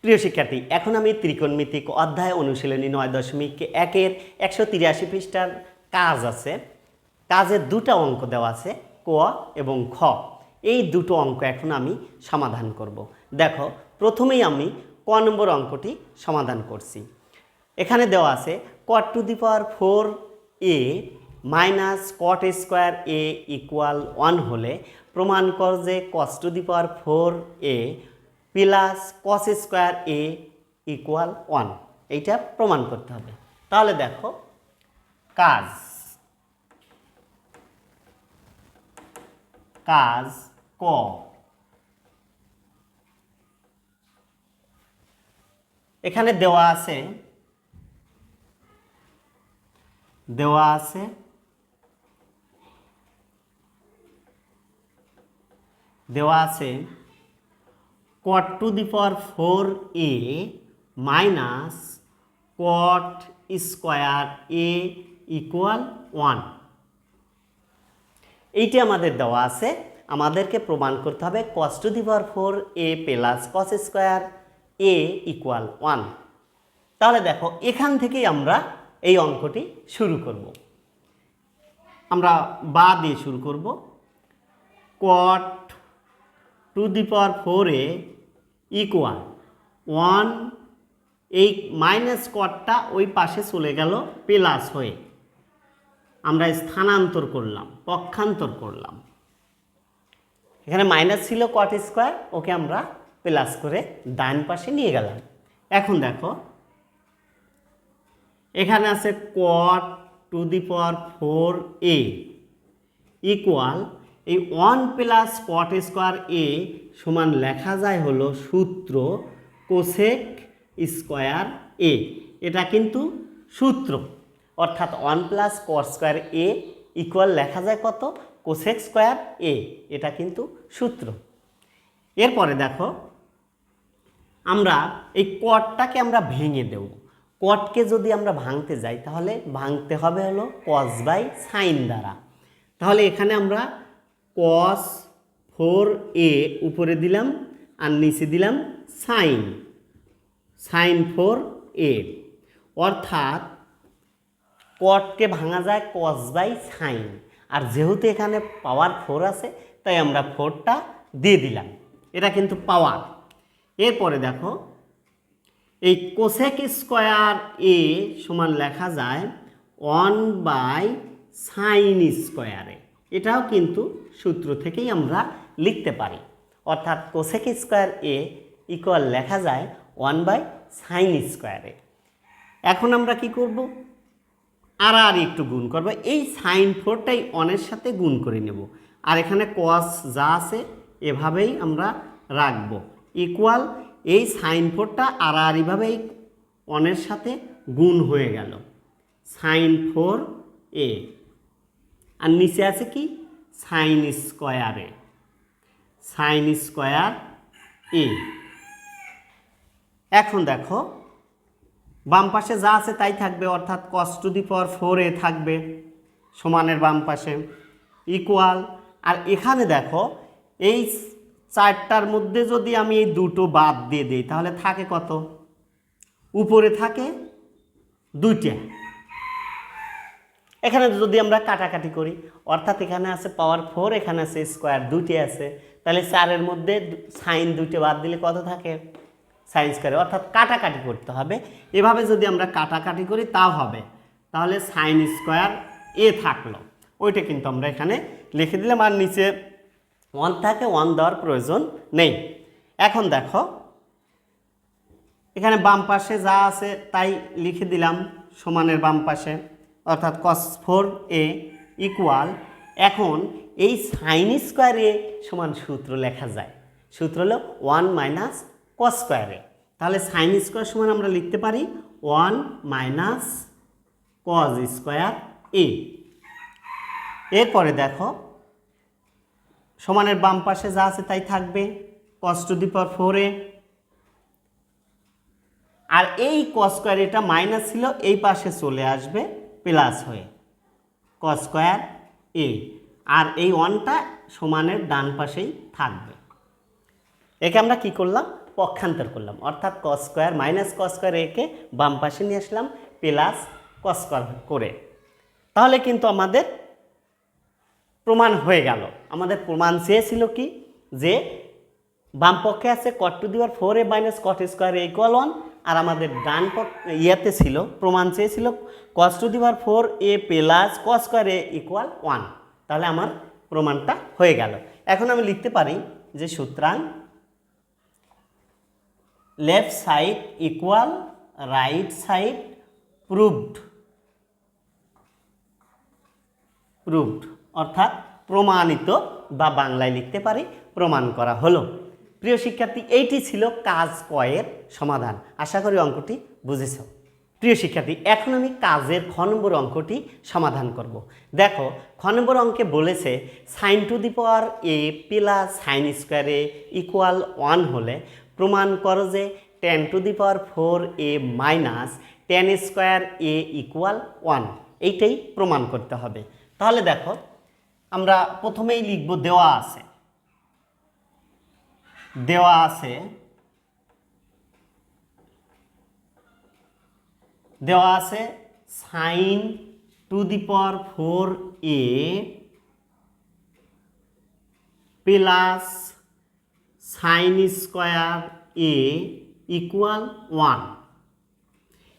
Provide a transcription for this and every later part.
প্রিয় শিক্ষার্থী, এখন আমি ত্রিকোণমিতিক অধ্যায় অনুশীলনী 9.1-এর 183 পৃষ্ঠার কাজ আছে। কাজের দুটো অঙ্ক দেওয়া আছে, ক এবং খ। এই দুটো অঙ্ক এখন আমি সমাধান করব। দেখো, প্রথমেই আমি ক নম্বর অঙ্কটি সমাধান করছি। এখানে দেওয়া আছে cot two the power 4a minus cot square a equal 1 হলে প্রমাণ কর যে cos two the power 4a plus cos square a equal 1। এইটা প্রমাণ করতে হবে। তাহলে দেখো, কাজ ক। এখানে দেওয়া আছে cot two the power 4a minus cot square a equal 1। এইটি আমাদের দেওয়া আছে। আমাদেরকে প্রমাণ করতে হবে cos two the power 4a plus cos square a equal 1। তাহলে দেখো, এখান থেকেই আমরা এই অঙ্কটি শুরু করব। আমরা বা দিয়ে শুরু করব। cot two the power 4a equal 1, এই মাইনাস কটটা ওই পাশে চলে গেল প্লাস হয়ে, আমরা স্থানান্তর করলাম, পক্ষান্তর করলাম। এখানে মাইনাস ছিল cot স্কোয়ার, ওকে আমরা প্লাস করে ডান পাশে নিয়ে গেলাম। এখন দেখো, এখানে আছে cot two the power 4a equal এই 1 প্লাস cot স্কোয়ার a সমান লেখা যায় হলো সূত্র কোসেক স্কোয়ার a। এটা কিন্তু সূত্র, অর্থাৎ 1 plus cot square a equal লেখা যায় কত? Cosec square a। এটা কিন্তু সূত্র। এরপরে দেখো, আমরা এই কটটাকে আমরা ভেঙে দেব। কটকে যদি আমরা ভাঙতে যাই তাহলে ভাঙতে হবে হলো cos বাই সাইন দ্বারা। তাহলে এখানে আমরা cos 4a উপরে দিলাম আর নিচে দিলাম সাইন 4a, অর্থাৎ কটকে ভাঙা যায় cos বাই সাইন। আর যেহেতু এখানে পাওয়ার 4 আছে, তাই আমরা 4টা দিয়ে দিলাম। এটা কিন্তু পাওয়ার। এরপরে দেখো, এই কোসেক স্কোয়ার a সমান লেখা যায় 1 বাই সাইন স্কোয়ারে। এটাও কিন্তু সূত্র থেকেই আমরা লিখতে পারি, অর্থাৎ কোসেক স্কোয়ার a ইকুয়াল লেখা যায় 1 বাই সাইন স্কোয়ারে। এখন আমরা কি করব? আর একটু গুণ করব। এই সাইন 4টাই 1-এর সাথে গুণ করে নেব, আর এখানে cos যা আছে এভাবেই আমরা রাখবো ইকুয়াল এই সাইন 4টা আর এইভাবেই 1-এর সাথে গুণ হয়ে গেল সাইন 4a, আর নিচে আছে কি? Sine square a। এখন দেখো, বাম পাশে যা আছে তাই থাকবে, অর্থাৎ cos two the power 4a থাকবে সমানের বাম পাশে ইকুয়াল। আর এখানে দেখো, এই 4টার মধ্যে যদি আমি এই দুটো বাদ দিয়ে দিই তাহলে থাকে কত? উপরে থাকে 2টা। এখানে যদি আমরা কাটাকাটি করি, অর্থাৎ এখানে আছে পাওয়ার 4, এখানে আছে স্কোয়ার, 2টি আছে, তাহলে 4-এর মধ্যে সাইন 2টে বাদ দিলে কত থাকে? সাইন স্কোয়ারে, অর্থাৎ কাটাকাটি করতে হবে। এভাবে যদি আমরা কাটাকাটি করি তাও হবে। তাহলে সাইন স্কোয়ার a থাকলো, ওইটা কিন্তু আমরা এখানে লিখে দিলাম, আর নিচে 1 থাকে, 1 দেওয়ার প্রয়োজন নেই। এখন দেখো, এখানে বাম পাশে যা আছে তাই লিখে দিলাম সমানের বাম পাশে, অর্থাৎ cos 4a ইকুয়াল। এখন এই সাইন স্কোয়ার a সমান সূত্র লেখা যায়, সূত্র হলো 1 মাইনাস cos স্কোয়ার a। তাহলে সাইন স্কোয়ার সমান আমরা লিখতে পারি 1 মাইনাস cos স্কোয়ার a। এরপরে দেখো, সমানের বাম পাশে যা আছে তাই থাকবে cos two the power 4a, আর এই cos স্কোয়ার এটা মাইনাস ছিল, এই পাশে চলে আসবে প্লাস হয়ে cos স্কোয়ার a, আর এই 1টা সমানের ডান পাশেই থাকবে। একে আমরা কি করলাম? পক্ষান্তর করলাম, অর্থাৎ cos square minus cos square একে বাম পাশে নিয়ে আসলাম প্লাস কস স্কোয়ার করে। তাহলে কিন্তু আমাদের প্রমাণ হয়ে গেল। আমাদের প্রমাণ চেয়েছিল কি, যে বাম পক্ষে আছে cot to the power 4a minus cot square A equal 1, আর আমাদের ডান পক্ষে ইয়েতে ছিল প্রমাণ চেয়েছিল cos to the power 4a plus cos square A equal 1। তাহলে আমার প্রমাণটা হয়ে গেল। এখন আমি লিখতে পারি যে সুতরাং left side equal right side proved, অর্থাৎ প্রমাণিত, বা বাংলায় লিখতে পারি প্রমাণ করা হলো। প্রিয় শিক্ষার্থী, এইটি ছিল কাজ কয়ের সমাধান। আশা করি অঙ্কটি বুঝেছ। প্রিয় শিক্ষার্থী, এখন আমি কাজের খ নম্বর অঙ্কটি সমাধান করব। দেখো, খ নম্বর অঙ্কে বলেছে sine to the power A plus sine square A equal 1 হলে প্রমাণ করো যে ten to the power 4a minus ten square A equal 1। এইটাই প্রমাণ করতে হবে। তাহলে দেখো, আমরা প্রথমেই লিখব দেওয়া আছে sine to the power 4a plus sine square A equal 1।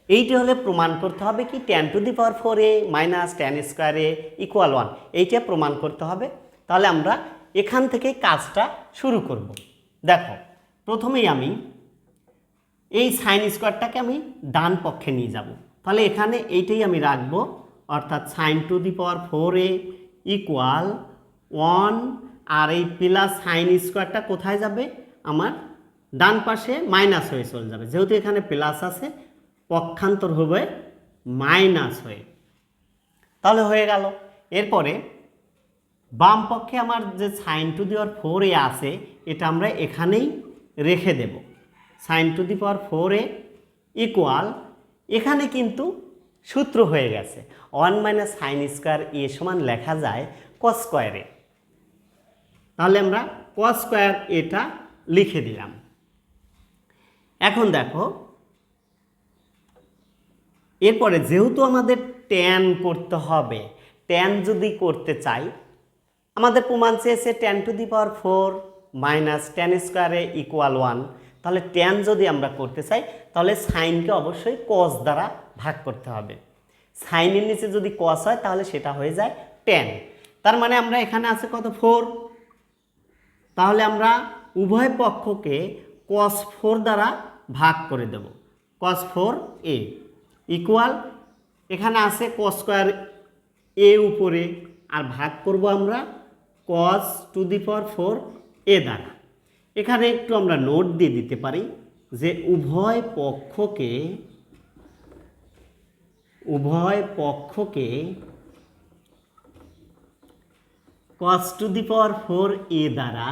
এইটা হলে প্রমাণ করতে হবে কি, ten to the power 4a minus ten square A equal 1, এইটা প্রমাণ করতে হবে। তাহলে আমরা এখান থেকে কাজটা শুরু করব। দেখো, প্রথমেই আমি এই সাইন স্কোয়ারটাকে আমি ডান পক্ষে নিয়ে যাব। তাহলে এখানে এইটাই আমি রাখবো, অর্থাৎ sine to the power 4a equal 1, আর এই প্লাস সাইন স্কোয়ারটা কোথায় যাবে, আমার ডান পাশে মাইনাস হয়ে চলে যাবে। যেহেতু এখানে প্লাস আছে, পক্ষান্তর হবে মাইনাস হয়ে। তাহলে হয়ে গেল। এরপরে বাম পক্ষে আমার যে sign to the power 4a আছে, এটা আমরা এখানেই রেখে দেব। Sine to the power 4a equal, এখানে কিন্তু সূত্র হয়ে গেছে 1 মাইনাস সাইন স্কোয়ার এ সমান লেখা যায় কস স্কোয়ার এ। তাহলে আমরা কস স্কোয়ার এটা লিখে দিলাম। এখন দেখো, এরপরে যেহেতু আমাদের ট্যান করতে হবে, ট্যান যদি করতে চাই, আমাদের প্রমাণ চেয়েছে ten to the power 4 minus ten square A equal 1। তাহলে ট্যান যদি আমরা করতে চাই, তাহলে সাইনকে অবশ্যই কস দ্বারা ভাগ করতে হবে। সাইনের নিচে যদি কস হয়, তাহলে সেটা হয়ে যায় ট্যান। তার মানে আমরা এখানে আছে কত, 4। তাহলে আমরা উভয় পক্ষকে কস 4 দ্বারা ভাগ করে দেব। কস 4a ইকুয়াল, এখানে আছে কস স্কোয়ার এ উপরে, আর ভাগ করব আমরা কস টু দি পাওয়ার 4a দ্বারা। এখানে একটু আমরা নোট দিয়ে দিতে পারি যে উভয় পক্ষকে কস টু দি পাওয়ার 4a দ্বারা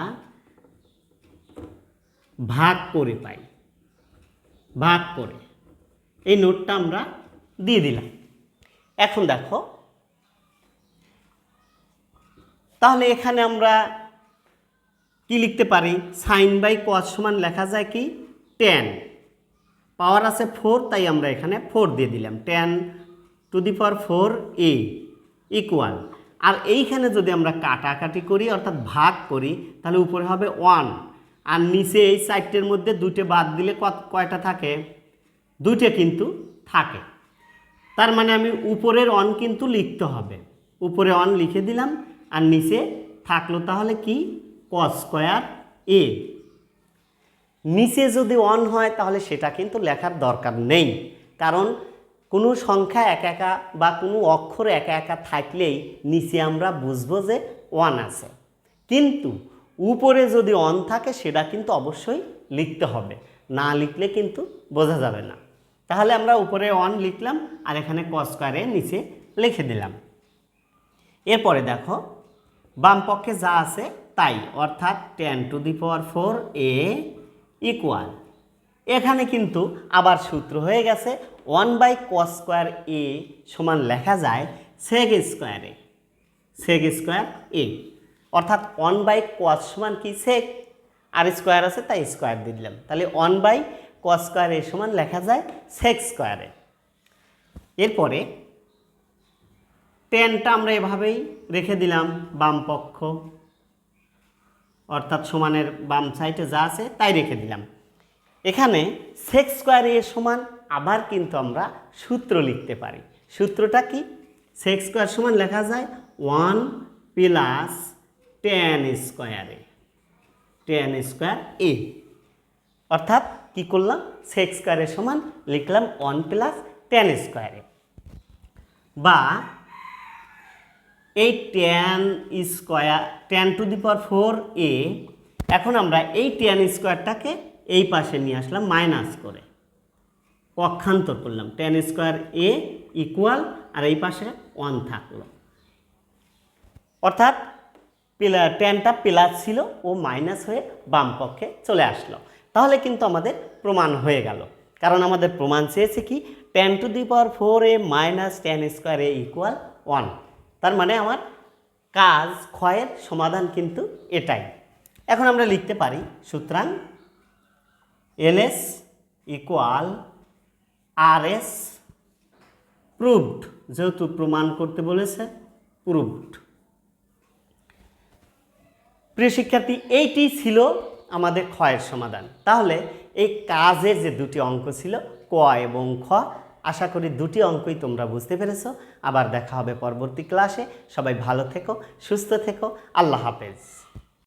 ভাগ করে পাই, ভাগ করে। এই নোটটা আমরা দিয়ে দিলাম। এখন দেখো, তাহলে এখানে আমরা কি লিখতে পারি, সাইন বাই কস সমান লেখা যায় কি, টেন, পাওয়ার আছে 4, তাই আমরা এখানে 4 দিয়ে দিলাম, tan to the power 4a equal. আর এইখানে যদি আমরা কাটাকাটি করি, অর্থাৎ ভাগ করি, তাহলে উপরে হবে 1, আর নিচে এই চারটের মধ্যে 2টে বাদ দিলে কয়টা থাকে, 2টে কিন্তু থাকে। তার মানে আমি উপরের 1 কিন্তু লিখতে হবে, উপরে 1 লিখে দিলাম, আর নিচে থাকলো তাহলে কি, কস স্কোয়ার এ। নিচে যদি 1 হয়, তাহলে সেটা কিন্তু লেখার দরকার নেই, কারণ কোনো সংখ্যা একা একা বা কোনো অক্ষর একা একা থাকলেই নিচে আমরা বুঝবো যে 1 আছে। কিন্তু উপরে যদি 1 থাকে, সেটা কিন্তু অবশ্যই লিখতে হবে, না লিখলে কিন্তু বোঝা যাবে না। তাহলে আমরা উপরে 1 লিখলাম, আর এখানে কস স্কোয়ারে নিচে লিখে দিলাম। এরপরে দেখো, বাম পক্ষে যা আছে তাই, অর্থাৎ ten to the power 4a equal, এখানে কিন্তু আবার সূত্র হয়ে গেছে 1 বাই কস স্কোয়ার এ সমান লেখা যায় সেক স্কোয়ারে, সেক স্কোয়ার এ, অর্থাৎ 1 বাই কস সমান কি, সেক, আর স্কোয়ার আছে তাই স্কোয়ার দিয়ে দিলাম, তাহলে 1/cos স্কোয়ার এর সমান লেখা যায় সেক স্কোয়ারে। এরপরে টেনটা আমরা এভাবেই রেখে দিলাম বাম পক্ষ, অর্থাৎ সমানের বাম সাইডে যা আছে তাই রেখে দিলাম। এখানে সেক স্কোয়ার এর সমান আবার কিন্তু আমরা সূত্র লিখতে পারি। সূত্রটা কি? সেক স্কোয়ার সমান লেখা যায় 1 প্লাস টেন স্কোয়ারে, টেন স্কোয়ার এ। অর্থাৎ কি করলাম? সেক স্কোয়ারের সমান লিখলাম 1 প্লাস টেন স্কোয়ারে, বা এই টেন স্কোয়ার, 10⁴a। এখন আমরা এই টেন স্কোয়ারটাকে এই পাশে নিয়ে আসলাম মাইনাস করে, পক্ষান্তর করলাম, 10 স্কোয়ার এ ইকুয়াল, আর এই পাশে 1 থাকলো। অর্থাৎ টেনটা প্লাস ছিল ও মাইনাস হয়ে বাম পক্ষে চলে আসলো। তাহলে কিন্তু আমাদের প্রমাণ হয়ে গেল, কারণ আমাদের প্রমাণ চেয়েছে কি 10⁴a minus 10 square A equal 1। তার মানে আমার কাজ ক্ষয়ের সমাধান কিন্তু এটাই। এখন আমরা লিখতে পারি সুতরাং এলএস ইকুয়াল আরএস প্রুভড, যেহেতু প্রমাণ করতে বলেছে প্রুভড। প্রিয় শিক্ষার্থী, এইটি ছিল আমাদের ক্ষয়ের সমাধান। তাহলে এই কাজের যে দুটি অঙ্ক ছিল ক এবং খ, আশা করি দুটি অঙ্কই তোমরা বুঝতে পেরেছো। আবার দেখা হবে পরবর্তী ক্লাসে। সবাই ভালো থেকো, সুস্থ থেকো, আল্লাহ হাফেজ।